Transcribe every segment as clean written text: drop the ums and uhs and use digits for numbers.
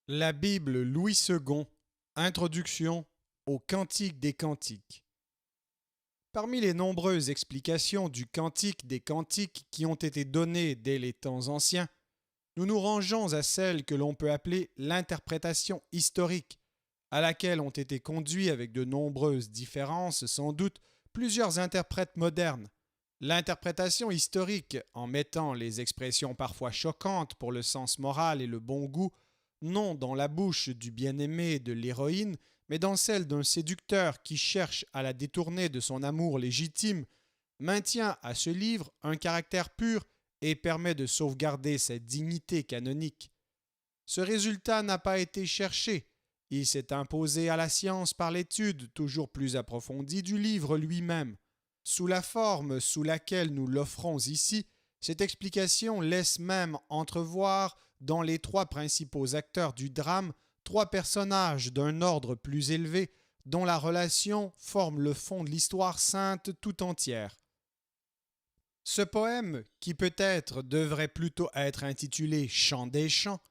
La Bible Louis II, Introduction au Cantique des Cantiques. Parmi les nombreuses explications du Cantique des Cantiques qui ont été données dès les temps anciens, nous nous rangeons à celle que l'on peut appeler l'interprétation historique, à laquelle ont été conduits avec de nombreuses différences sans doute plusieurs interprètes modernes. L'interprétation historique, en mettant les expressions parfois choquantes pour le sens moral et le bon goût, non dans la bouche du bien-aimé de l'héroïne, mais dans celle d'un séducteur qui cherche à la détourner de son amour légitime, maintient à ce livre un caractère pur et permet de sauvegarder sa dignité canonique. Ce résultat n'a pas été cherché, il s'est imposé à la science par l'étude toujours plus approfondie du livre lui-même. Sous la forme sous laquelle nous l'offrons ici, cette explication laisse même entrevoir dans les trois principaux acteurs du drame trois personnages d'un ordre plus élevé dont la relation forme le fond de l'histoire sainte tout entière. Ce poème, qui peut-être devrait plutôt être intitulé Chant des chants,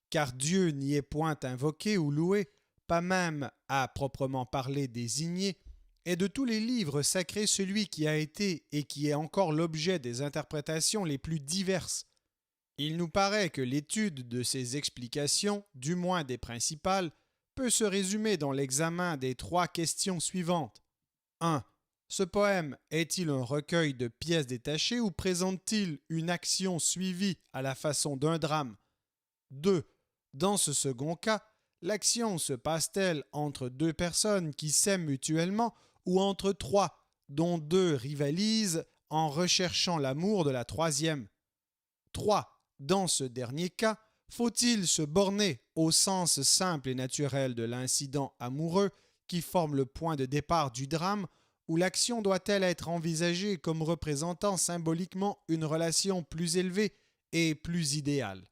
car Dieu n'y est point invoqué ou loué, pas même à proprement parler désigné, est de tous les livres sacrés celui qui a été et qui est encore l'objet des interprétations les plus diverses. Il nous paraît que l'étude de ces explications, du moins des principales, peut se résumer dans l'examen des trois questions suivantes. 1. Ce poème est-il un recueil de pièces détachées ou présente-t-il une action suivie à la façon d'un drame? 2. Dans ce second cas, l'action se passe-t-elle entre deux personnes qui s'aiment mutuellement ou entre trois, dont deux rivalisent en recherchant l'amour de la troisième? 3. Dans ce dernier cas, faut-il se borner au sens simple et naturel de l'incident amoureux qui forme le point de départ du drame, ou l'action doit-elle être envisagée comme représentant symboliquement une relation plus élevée et plus idéale?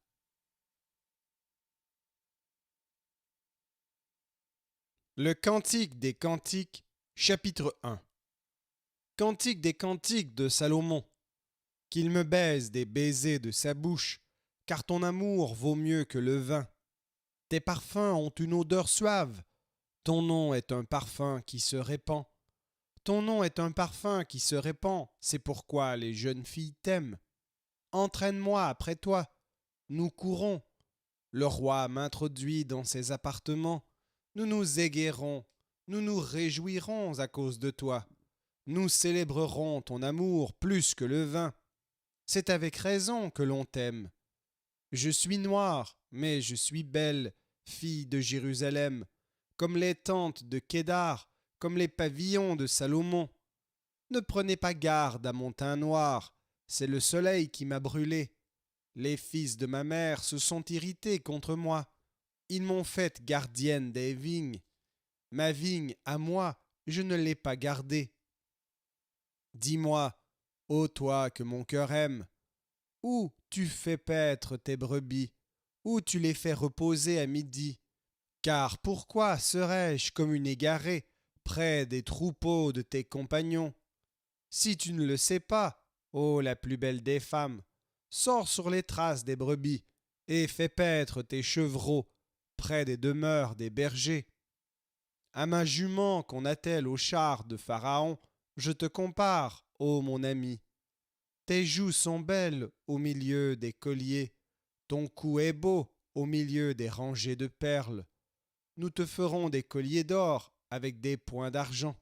Le Cantique des Cantiques, chapitre 1. Cantique des Cantiques de Salomon. Qu'il me baise des baisers de sa bouche, car ton amour vaut mieux que le vin. Tes parfums ont une odeur suave. Ton nom est un parfum qui se répand. Ton nom est un parfum qui se répand, c'est pourquoi les jeunes filles t'aiment. Entraîne-moi après toi. Nous courons. Le roi m'introduit dans ses appartements. Nous nous égarerons. Nous nous réjouirons à cause de toi. Nous célébrerons ton amour plus que le vin. C'est avec raison que l'on t'aime. Je suis noire, mais je suis belle, fille de Jérusalem, comme les tentes de Kédar, comme les pavillons de Salomon. Ne prenez pas garde à mon teint noir, c'est le soleil qui m'a brûlé. Les fils de ma mère se sont irrités contre moi. Ils m'ont faite gardienne des vignes. Ma vigne, à moi, je ne l'ai pas gardée. Dis-moi, ô toi que mon cœur aime, où tu fais paître tes brebis, où tu les fais reposer à midi. Car pourquoi serais-je comme une égarée près des troupeaux de tes compagnons? Si tu ne le sais pas, ô la plus belle des femmes, sors sur les traces des brebis et fais paître tes chevreaux près des demeures des bergers. À ma jument qu'on attelle au char de Pharaon, je te compare, ô mon ami. Tes joues sont belles au milieu des colliers, ton cou est beau au milieu des rangées de perles. Nous te ferons des colliers d'or avec des points d'argent.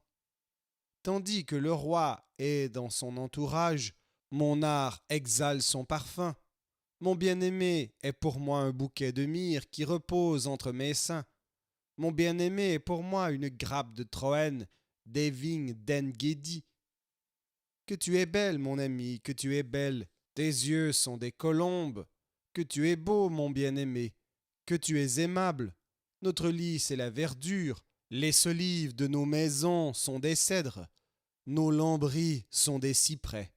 Tandis que le roi est dans son entourage, mon art exhale son parfum. Mon bien-aimé est pour moi un bouquet de myrrhe qui repose entre mes seins. Mon bien-aimé est pour moi une grappe de Troène, des vignes d'En-Guédi. Que tu es belle, mon ami, que tu es belle. Tes yeux sont des colombes. Que tu es beau, mon bien-aimé. Que tu es aimable. Notre lit, c'est la verdure. Les solives de nos maisons sont des cèdres. Nos lambris sont des cyprès.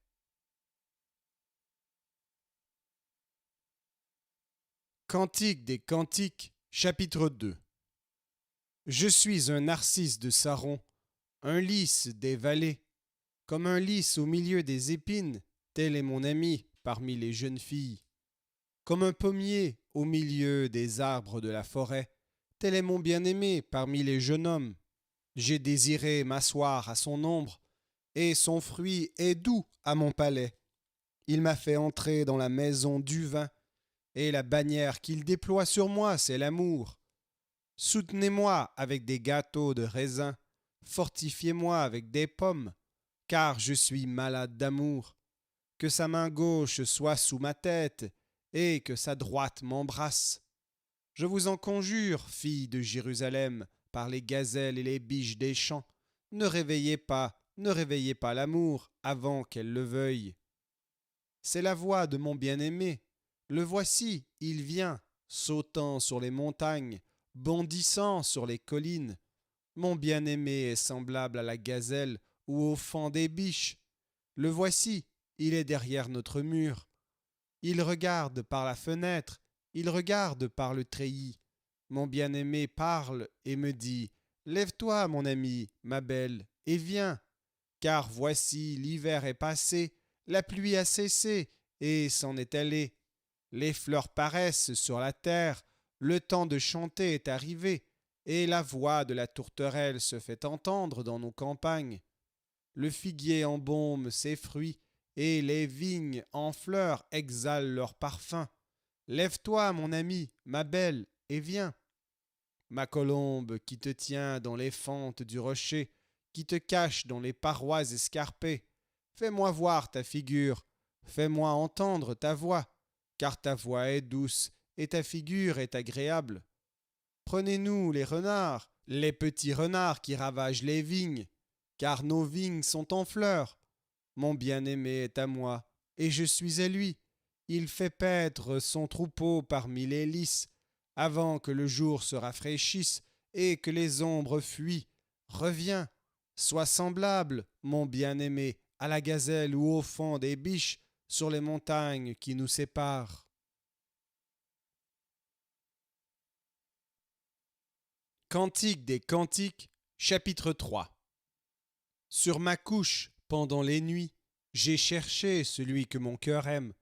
Cantique des Cantiques, chapitre 2. Je suis un narcisse de Saron, un lys des vallées. Comme un lys au milieu des épines, tel est mon ami parmi les jeunes filles. Comme un pommier au milieu des arbres de la forêt. Tel est mon bien-aimé parmi les jeunes hommes. J'ai désiré m'asseoir à son ombre, et son fruit est doux à mon palais. Il m'a fait entrer dans la maison du vin, et la bannière qu'il déploie sur moi, c'est l'amour. Soutenez-moi avec des gâteaux de raisin, fortifiez-moi avec des pommes, car je suis malade d'amour. Que sa main gauche soit sous ma tête, et que sa droite m'embrasse. Je vous en conjure, filles de Jérusalem, par les gazelles et les biches des champs, ne réveillez pas l'amour avant qu'elle le veuille. C'est la voix de mon bien-aimé. Le voici, il vient, sautant sur les montagnes, bondissant sur les collines. Mon bien-aimé est semblable à la gazelle ou au faon des biches. Le voici, il est derrière notre mur. Il regarde par la fenêtre, il regarde par le treillis. Mon bien-aimé parle et me dit « Lève-toi, mon ami, ma belle, et viens, car voici l'hiver est passé, la pluie a cessé et s'en est allée. Les fleurs paraissent sur la terre, le temps de chanter est arrivé, et la voix de la tourterelle se fait entendre dans nos campagnes. Le figuier embaume ses fruits, et les vignes en fleurs exhalent leur parfum. Lève-toi, mon ami, ma belle, et viens. Ma colombe qui te tient dans les fentes du rocher, qui te cache dans les parois escarpées, fais-moi voir ta figure, fais-moi entendre ta voix, car ta voix est douce et ta figure est agréable. Prenez-nous les renards, les petits renards qui ravagent les vignes, car nos vignes sont en fleurs. Mon bien-aimé est à moi, et je suis à lui. Il fait paître son troupeau parmi les lys, avant que le jour se rafraîchisse et que les ombres fuient. Reviens, sois semblable, mon bien-aimé, à la gazelle ou au fond des biches sur les montagnes qui nous séparent. Cantique des Cantiques, chapitre 3. Sur ma couche, pendant les nuits, j'ai cherché celui que mon cœur aime.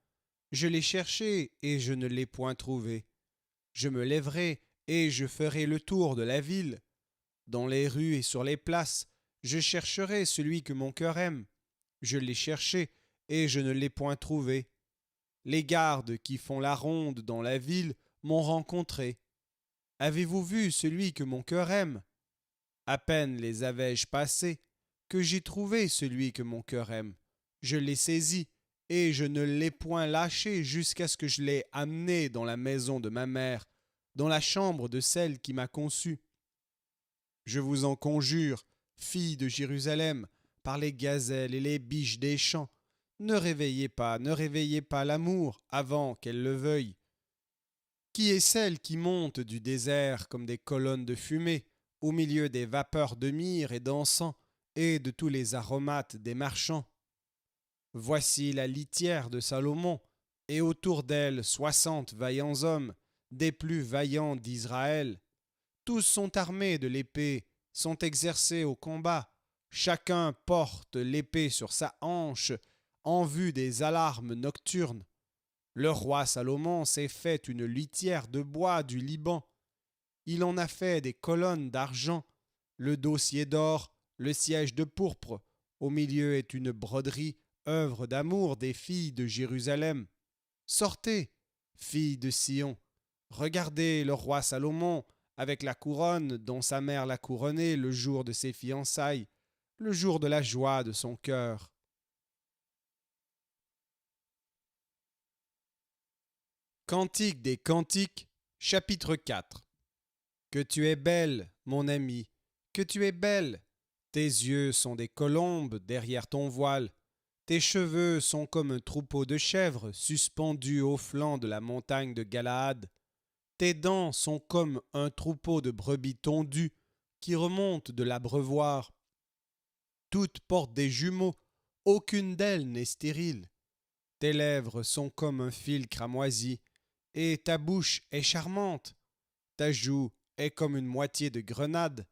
Je l'ai cherché et je ne l'ai point trouvé. Je me lèverai et je ferai le tour de la ville. Dans les rues et sur les places, je chercherai celui que mon cœur aime. Je l'ai cherché et je ne l'ai point trouvé. Les gardes qui font la ronde dans la ville m'ont rencontré. Avez-vous vu celui que mon cœur aime? À peine les avais-je passés que j'ai trouvé celui que mon cœur aime. Je l'ai saisi et je ne l'ai point lâché jusqu'à ce que je l'ai amené dans la maison de ma mère, dans la chambre de celle qui m'a conçu. Je vous en conjure, filles de Jérusalem, par les gazelles et les biches des champs, ne réveillez pas l'amour avant qu'elle le veuille. Qui est celle qui monte du désert comme des colonnes de fumée, au milieu des vapeurs de myrrhe et d'encens, et de tous les aromates des marchands? Voici la litière de Salomon, et autour d'elle 60 vaillants hommes, des plus vaillants d'Israël. Tous sont armés de l'épée, sont exercés au combat. Chacun porte l'épée sur sa hanche, en vue des alarmes nocturnes. Le roi Salomon s'est fait une litière de bois du Liban. Il en a fait des colonnes d'argent, le dossier d'or, le siège de pourpre. Au milieu est une broderie, œuvre d'amour des filles de Jérusalem. Sortez, filles de Sion, regardez le roi Salomon avec la couronne dont sa mère l'a couronné le jour de ses fiançailles, le jour de la joie de son cœur. Cantique des Cantiques, chapitre 4. Que tu es belle, mon ami, que tu es belle. Tes yeux sont des colombes derrière ton voile. Tes cheveux sont comme un troupeau de chèvres suspendus au flanc de la montagne de Galaad. Tes dents sont comme un troupeau de brebis tondues qui remontent de l'abreuvoir. Toutes portent des jumeaux, aucune d'elles n'est stérile. Tes lèvres sont comme un fil cramoisi, et ta bouche est charmante. Ta joue est comme une moitié de grenade.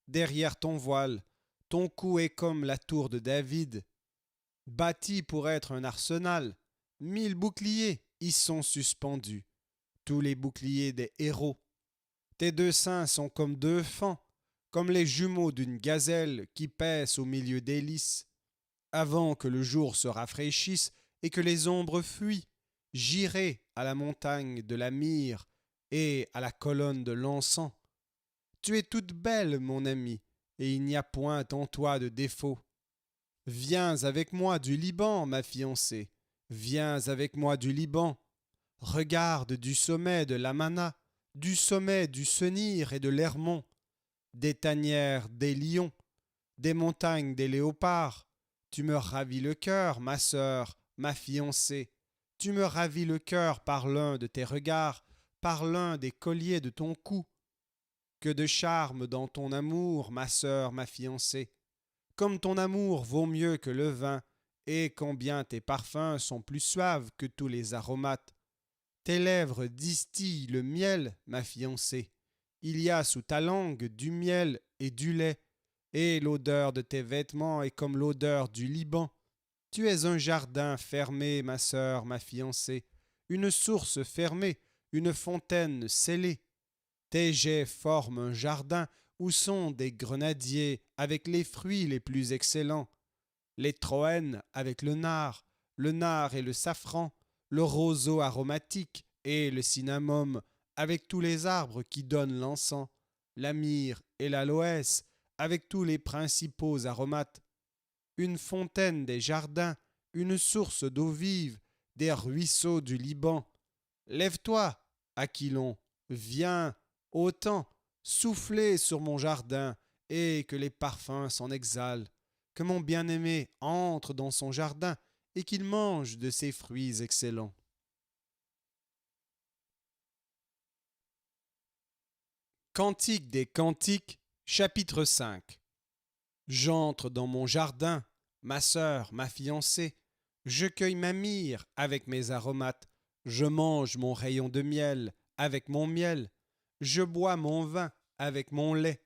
Derrière ton voile, ton cou est comme la tour de David. Bâti pour être un arsenal, 1000 boucliers y sont suspendus. tous les boucliers des héros. Tes deux seins sont comme deux faons, comme les jumeaux d'une gazelle qui paissent au milieu des lys. Avant que le jour se rafraîchisse et que les ombres fuient, j'irai à la montagne de la myrrhe et à la colonne de l'encens. Tu es toute belle, mon ami, et il n'y a point en toi de défaut. Viens avec moi du Liban, ma fiancée, viens avec moi du Liban. Regarde du sommet de l'Amana, du sommet du Senir et de l'Hermon, des tanières des lions, des montagnes des léopards. Tu me ravis le cœur, ma sœur, ma fiancée. Tu me ravis le cœur par l'un de tes regards, par l'un des colliers de ton cou. Que de charme dans ton amour, ma sœur, ma fiancée. Comme ton amour vaut mieux que le vin, et combien tes parfums sont plus suaves que tous les aromates. Tes lèvres distillent le miel, ma fiancée. Il y a sous ta langue du miel et du lait, et l'odeur de tes vêtements est comme l'odeur du Liban. Tu es un jardin fermé, ma sœur, ma fiancée, une source fermée, une fontaine scellée. Tes jets forment un jardin où sont des grenadiers avec les fruits les plus excellents, les troènes avec le nard et le safran, le roseau aromatique et le cinnamome avec tous les arbres qui donnent l'encens, la myrrhe et l'aloès avec tous les principaux aromates, une fontaine des jardins, une source d'eau vive, des ruisseaux du Liban. Lève-toi, Aquilon, viens, autant, soufflez sur mon jardin, et que les parfums s'en exhalent, que mon bien-aimé entre dans son jardin, et qu'il mange de ses fruits excellents. Cantique des Cantiques, chapitre 5. J'entre dans mon jardin, ma sœur, ma fiancée, je cueille ma myrrhe avec mes aromates, je mange mon rayon de miel avec mon miel, je bois mon vin avec mon lait.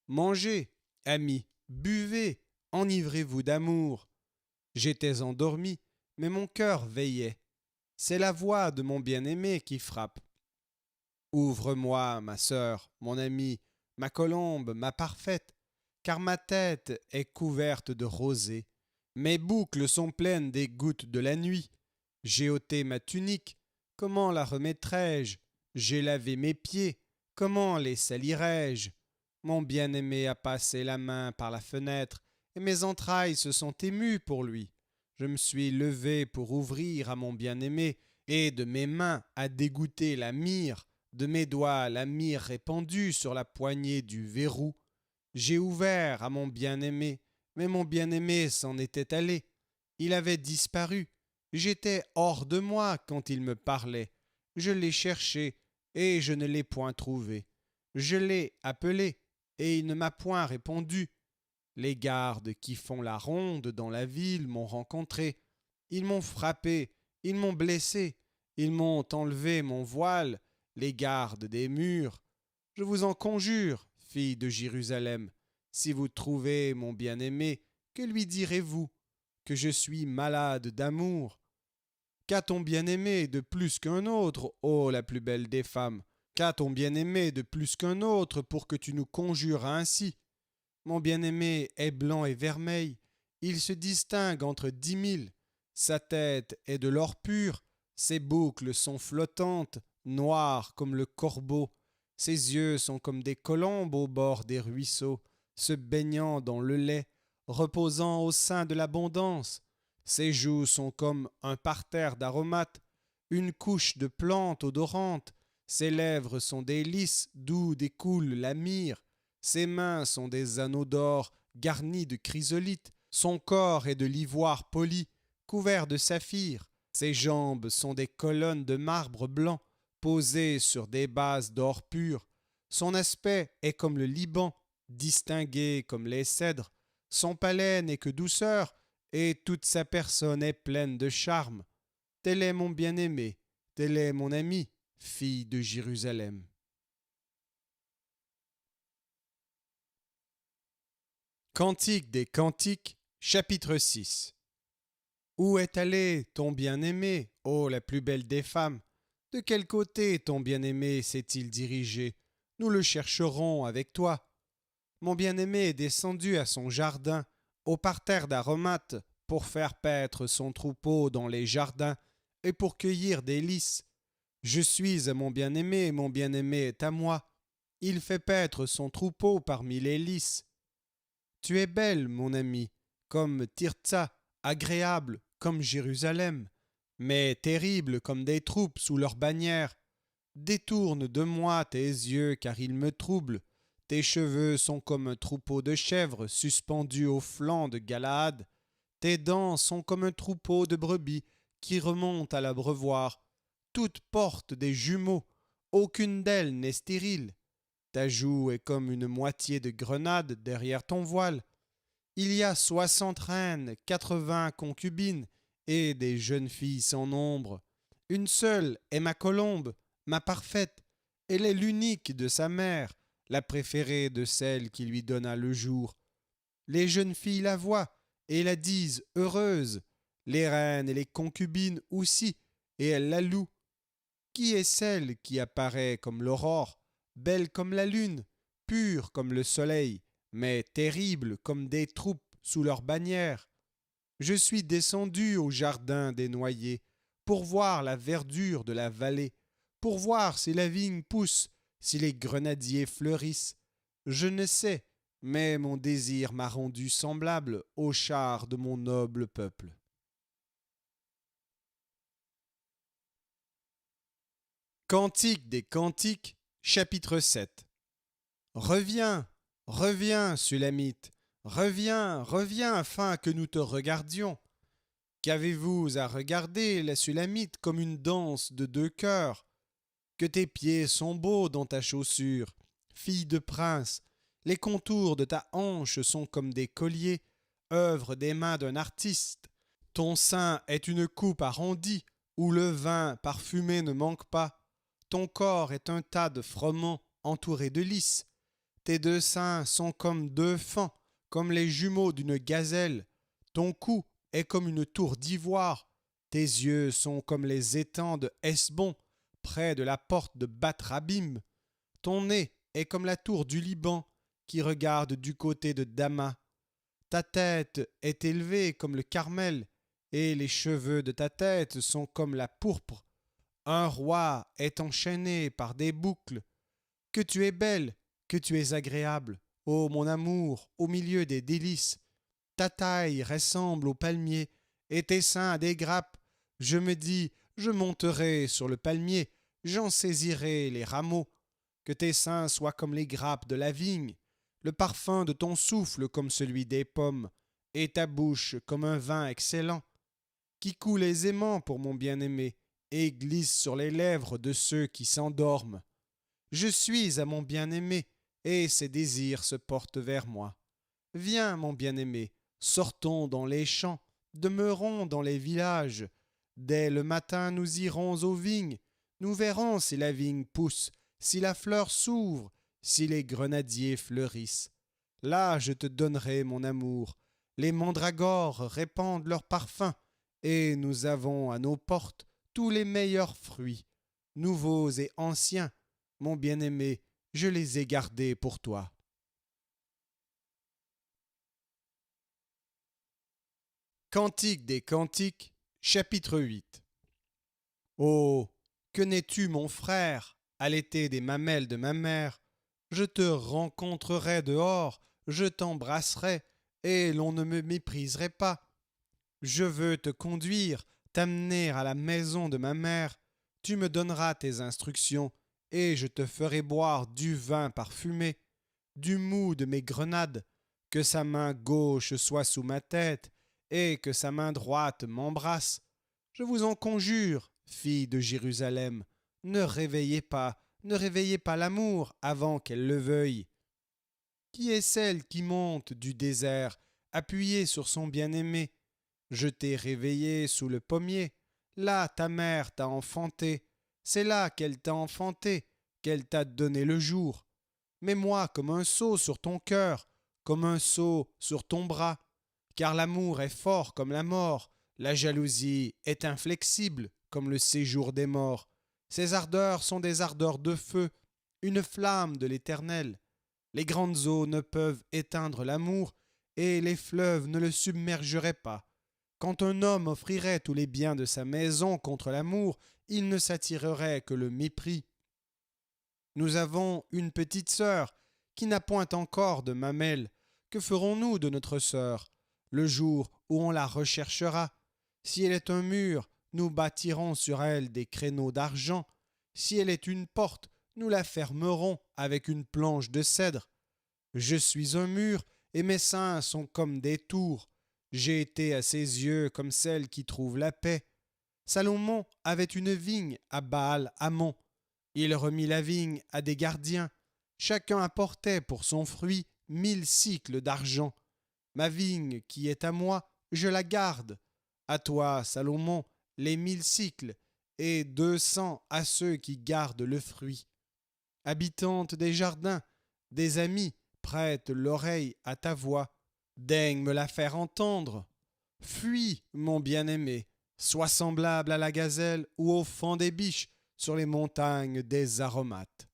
Mangez, amis, buvez, enivrez-vous d'amour. J'étais endormi, mais mon cœur veillait. C'est la voix de mon bien-aimé qui frappe. Ouvre-moi, ma sœur, mon amie, ma colombe, ma parfaite, car ma tête est couverte de rosée. Mes boucles sont pleines des gouttes de la nuit. J'ai ôté ma tunique, comment la remettrai-je? J'ai lavé mes pieds, comment les salirai-je? Mon bien-aimé a passé la main par la fenêtre, et mes entrailles se sont émues pour lui. Je me suis levé pour ouvrir à mon bien-aimé, et de mes mains a dégoûté la myrrhe, de mes doigts la myrrhe répandue sur la poignée du verrou. J'ai ouvert à mon bien-aimé, mais mon bien-aimé s'en était allé. Il avait disparu. J'étais hors de moi quand il me parlait. Je l'ai cherché, et je ne l'ai point trouvé. Je l'ai appelé, et il ne m'a point répondu. Les gardes qui font la ronde dans la ville m'ont rencontré. Ils m'ont frappé, ils m'ont blessé, ils m'ont enlevé mon voile, les gardes des murs. Je vous en conjure, filles de Jérusalem, si vous trouvez mon bien-aimé, que lui direz-vous? Que je suis malade d'amour. Qu'a ton bien-aimé de plus qu'un autre, ô la plus belle des femmes? Qu'a ton bien-aimé de plus qu'un autre pour que tu nous conjures ainsi? Mon bien-aimé est blanc et vermeil, il se distingue entre 10 000. Sa tête est de l'or pur, ses boucles sont flottantes, noires comme le corbeau. Ses yeux sont comme des colombes au bord des ruisseaux, se baignant dans le lait, reposant au sein de l'abondance. Ses joues sont comme un parterre d'aromates, une couche de plantes odorantes. Ses lèvres sont des lys d'où découle la myrrhe. Ses mains sont des anneaux d'or garnis de chrysolites. Son corps est de l'ivoire poli, couvert de saphir. Ses jambes sont des colonnes de marbre blanc, posées sur des bases d'or pur. Son aspect est comme le Liban, distingué comme les cèdres. Son palais n'est que douceur, et toute sa personne est pleine de charme. Tel est mon bien-aimé, tel est mon ami, fille de Jérusalem. Cantique des Cantiques, chapitre 6. Où est allé ton bien-aimé, ô la plus belle des femmes? De quel côté ton bien-aimé s'est-il dirigé? Nous le chercherons avec toi. Mon bien-aimé est descendu à son jardin, au parterre d'aromates, pour faire paître son troupeau dans les jardins et pour cueillir des lys. Je suis à mon bien-aimé et mon bien-aimé est à moi. Il fait paître son troupeau parmi les lys. Tu es belle, mon ami, comme Tirtsa, agréable comme Jérusalem, mais terrible comme des troupes sous leur bannière. Détourne de moi tes yeux, car ils me troublent. Tes cheveux sont comme un troupeau de chèvres suspendus au flanc de Galaad. Tes dents sont comme un troupeau de brebis qui remontent à l'abreuvoir. Toutes portent des jumeaux, aucune d'elles n'est stérile. Ta joue est comme une moitié de grenade derrière ton voile. Il y a 60 reines, 80 concubines et des jeunes filles sans nombre. Une seule est ma colombe, ma parfaite. Elle est l'unique de sa mère, la préférée de celle qui lui donna le jour. Les jeunes filles la voient et la disent heureuse. Les reines et les concubines aussi, et elles la louent. Qui est celle qui apparaît comme l'aurore, belle comme la lune, pure comme le soleil, mais terrible comme des troupes sous leur bannière? Je suis descendu au jardin des noyers, pour voir la verdure de la vallée, pour voir si la vigne pousse, si les grenadiers fleurissent. Je ne sais, mais mon désir m'a rendu semblable aux chars de mon noble peuple. Cantique des Cantiques, chapitre 7. Reviens, reviens, Sulamite, reviens, reviens afin que nous te regardions. Qu'avez-vous à regarder la Sulamite comme une danse de deux cœurs? Que tes pieds sont beaux dans ta chaussure, fille de prince, les contours de ta hanche sont comme des colliers, œuvre des mains d'un artiste. Ton sein est une coupe arrondie, où le vin parfumé ne manque pas. Ton corps est un tas de froment entouré de lys. Tes deux seins sont comme deux faons, comme les jumeaux d'une gazelle. Ton cou est comme une tour d'ivoire. Tes yeux sont comme les étangs de Hesbon, près de la porte de Batrabim. Ton nez est comme la tour du Liban, qui regarde du côté de Damas. Ta tête est élevée comme le Carmel, et les cheveux de ta tête sont comme la pourpre. Un roi est enchaîné par des boucles. Que tu es belle, que tu es agréable, ô mon amour, au milieu des délices. Ta taille ressemble au palmier, et tes seins à des grappes. Je me dis, je monterai sur le palmier, j'en saisirai les rameaux. Que tes seins soient comme les grappes de la vigne, le parfum de ton souffle comme celui des pommes, et ta bouche comme un vin excellent, qui coule aisément pour mon bien-aimé, et glisse sur les lèvres de ceux qui s'endorment. Je suis à mon bien-aimé, et ses désirs se portent vers moi. Viens, mon bien-aimé, sortons dans les champs, demeurons dans les villages. Dès le matin, nous irons aux vignes. Nous verrons si la vigne pousse, si la fleur s'ouvre, si les grenadiers fleurissent. Là, je te donnerai mon amour. Les mandragores répandent leur parfum, et nous avons à nos portes tous les meilleurs fruits, nouveaux et anciens. Mon bien-aimé, je les ai gardés pour toi. Cantique des Cantiques, chapitre 8. Oh, que n'es-tu mon frère, allaité des mamelles de ma mère? Je te rencontrerai dehors, je t'embrasserai, et l'on ne me mépriserait pas. Je veux te conduire, t'amener à la maison de ma mère. Tu me donneras tes instructions, et je te ferai boire du vin parfumé, du mou de mes grenades, que sa main gauche soit sous ma tête, et que sa main droite m'embrasse. Je vous en conjure, filles de Jérusalem, ne réveillez pas, ne réveillez pas l'amour avant qu'elle le veuille. Qui est celle qui monte du désert, appuyée sur son bien-aimé? Je t'ai réveillé sous le pommier. Là, ta mère t'a enfanté. C'est là qu'elle t'a enfanté, qu'elle t'a donné le jour. Mets-moi comme un sceau sur ton cœur, comme un sceau sur ton bras. Car l'amour est fort comme la mort, la jalousie est inflexible comme le séjour des morts. Ces ardeurs sont des ardeurs de feu, une flamme de l'Éternel. Les grandes eaux ne peuvent éteindre l'amour, et les fleuves ne le submergeraient pas. Quand un homme offrirait tous les biens de sa maison contre l'amour, il ne s'attirerait que le mépris. Nous avons une petite sœur qui n'a point encore de mamelle. Que ferons-nous de notre sœur le jour où on la recherchera? Si elle est un mur, nous bâtirons sur elle des créneaux d'argent. Si elle est une porte, nous la fermerons avec une planche de cèdre. Je suis un mur, et mes seins sont comme des tours. J'ai été à ses yeux comme celle qui trouve la paix. Salomon avait une vigne à Baal-Hamon. Il remit la vigne à des gardiens. Chacun apportait pour son fruit 1000 cycles d'argent. Ma vigne qui est à moi, je la garde. À toi, Salomon, les 1000 cycles, et 200 à ceux qui gardent le fruit. Habitante des jardins, des amis, prête l'oreille à ta voix. Daigne me la faire entendre. Fuis, mon bien-aimé, sois semblable à la gazelle ou au faon des biches sur les montagnes des aromates.